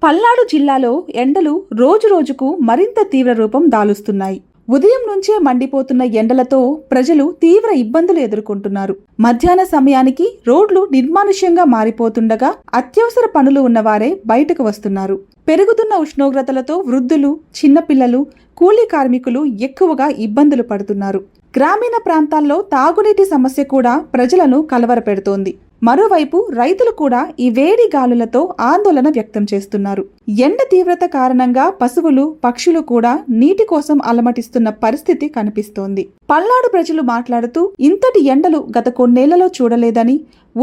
పల్నాడు జిల్లాలో ఎండలు రోజురోజుకు మరింత తీవ్ర రూపం దాలుస్తున్నాయి. ఉదయం నుంచే మండిపోతున్న ఎండలతో ప్రజలు తీవ్ర ఇబ్బందులు ఎదుర్కొంటున్నారు. మధ్యాహ్న సమయానికి రోడ్లు నిర్మానుష్యంగా మారిపోతుండగా అత్యవసర పనులు ఉన్నవారే బయటకు వస్తున్నారు. పెరుగుతున్న ఉష్ణోగ్రతలతో వృద్ధులు, చిన్నపిల్లలు, కూలీ కార్మికులు ఎక్కువగా ఇబ్బందులు పడుతున్నారు. గ్రామీణ ప్రాంతాల్లో తాగునీటి సమస్య కూడా ప్రజలను కలవరపెడుతోంది. మరోవైపు రైతులు కూడా ఈ వేడి గాలులతో ఆందోళన వ్యక్తం చేస్తున్నారు. ఎండ తీవ్రత కారణంగా పశువులు, పక్షులు కూడా నీటి కోసం అలమటిస్తున్న పరిస్థితి కనిపిస్తోంది. పల్నాడు ప్రజలు మాట్లాడుతూ ఇంతటి ఎండలు గత కొన్నేళ్లలో చూడలేదని,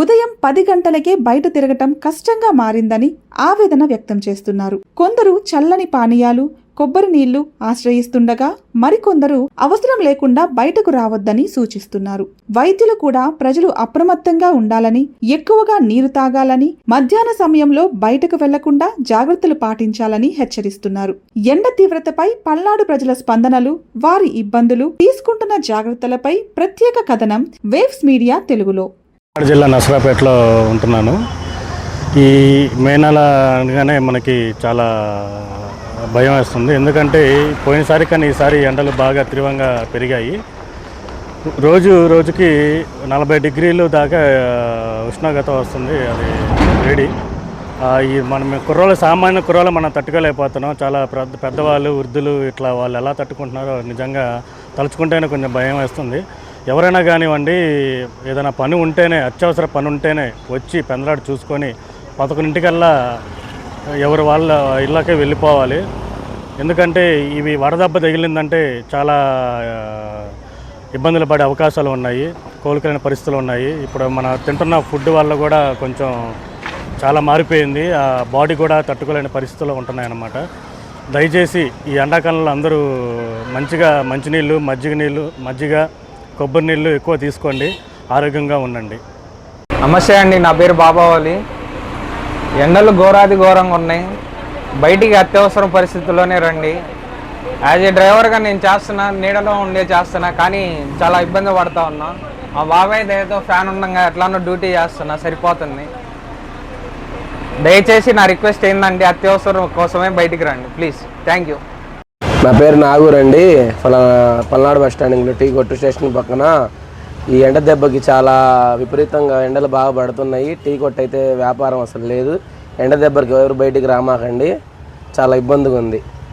ఉదయం 10 గంటలకే బయట తిరగటం కష్టంగా మారిందని ఆవేదన వ్యక్తం చేస్తున్నారు. కొందరు చల్లని పానీయాలు, కొబ్బరి నీళ్లు ఆశ్రయిస్తుండగా మరికొందరు అవసరం లేకుండా బయటకు రావద్దని సూచిస్తున్నారు. వైద్యులు కూడా ప్రజలు అప్రమత్తంగా ఉండాలని, ఎక్కువగా నీరు తాగాలని, మధ్యాహ్న సమయంలో బయటకు వెళ్లకుండా జాగ్రత్తలు పాటించాలని హెచ్చరిస్తున్నారు. ఎండ తీవ్రతపై పల్నాడు ప్రజల స్పందనలు, వారి ఇబ్బందులు, తీసుకుంటున్న జాగ్రత్తలపై ప్రత్యేక కథనం వేవ్స్ మీడియా తెలుగులో. జిల్లా నసరాపేటలో ఉంటున్నాను. ఈ మే నెల అనగానే మనకి చాలా భయం వేస్తుంది. ఎందుకంటే పోయినసారి కానీ ఈసారి ఎండలు బాగా తీవ్రంగా పెరిగాయి. రోజుకి 40 డిగ్రీలు దాకా ఉష్ణోగ్రత వస్తుంది. అది వేడి. ఈ మనం సామాన్య కుర్రోళ్ళు మనం తట్టుకోలేకపోతున్నాం. చాలా పెద్దవాళ్ళు, వృద్ధులు ఇట్లా వాళ్ళు ఎలా తట్టుకుంటున్నారో నిజంగా తలుచుకుంటేనే కొంచెం భయం వేస్తుంది. ఎవరైనా కానివ్వండి, ఏదైనా పని ఉంటేనే, అత్యవసర పని ఉంటేనే వచ్చి పెందలాడు చూసుకొని 11 ఎవరు వాళ్ళ ఇళ్ళకే వెళ్ళిపోవాలి. ఎందుకంటే ఇవి వడదెబ్బ తగిలిందంటే చాలా ఇబ్బందులు పడే అవకాశాలు ఉన్నాయి, కోలుకోలేని పరిస్థితులు ఉన్నాయి. ఇప్పుడు మన తింటున్న ఫుడ్ వల్ల కూడా కొంచెం చాలా మారిపోయింది. ఆ బాడీ కూడా తట్టుకోలేని పరిస్థితుల్లో ఉంటున్నాయన్నమాట. దయచేసి ఈ ఎండాకాలంలో అందరూ మంచిగా మంచినీళ్ళు, మజ్జిగ, కొబ్బరి నీళ్ళు ఎక్కువ తీసుకోండి, ఆరోగ్యంగా ఉండండి. నమస్తే అండి, నా పేరు బాబావాలి. ఎండలు ఘోరంగా ఉన్నాయి. బయటికి అత్యవసర పరిస్థితుల్లోనే రండి. యాజ్ ఏ డ్రైవర్గా నేను చేస్తున్నా, నీడలో చేస్తున్నా, కానీ చాలా ఇబ్బంది పడుతూ ఉన్నా. మా బాబాయ్ దయతో ఫ్యాన్ ఉండగా ఎట్లానో డ్యూటీ చేస్తున్నా, సరిపోతుంది. దయచేసి నా రిక్వెస్ట్ ఏంటంటే అత్యవసరం కోసమే బయటికి రండి ప్లీజ్. Thank you. నా పేరు నాగూరండి. పల్నాడు బస్ స్టాండింగ్లో టీ కొట్టు స్టేషన్ పక్కన ఈ ఎండ దెబ్బకి చాలా విపరీతంగా ఎండలు బాగా పడుతున్నాయి. టీ కొట్టు అయితే వ్యాపారం అసలు లేదు. ఎండ దెబ్బకి ఎవరు బయటికి రామాకండి, చాలా ఇబ్బందిగా ఉంది.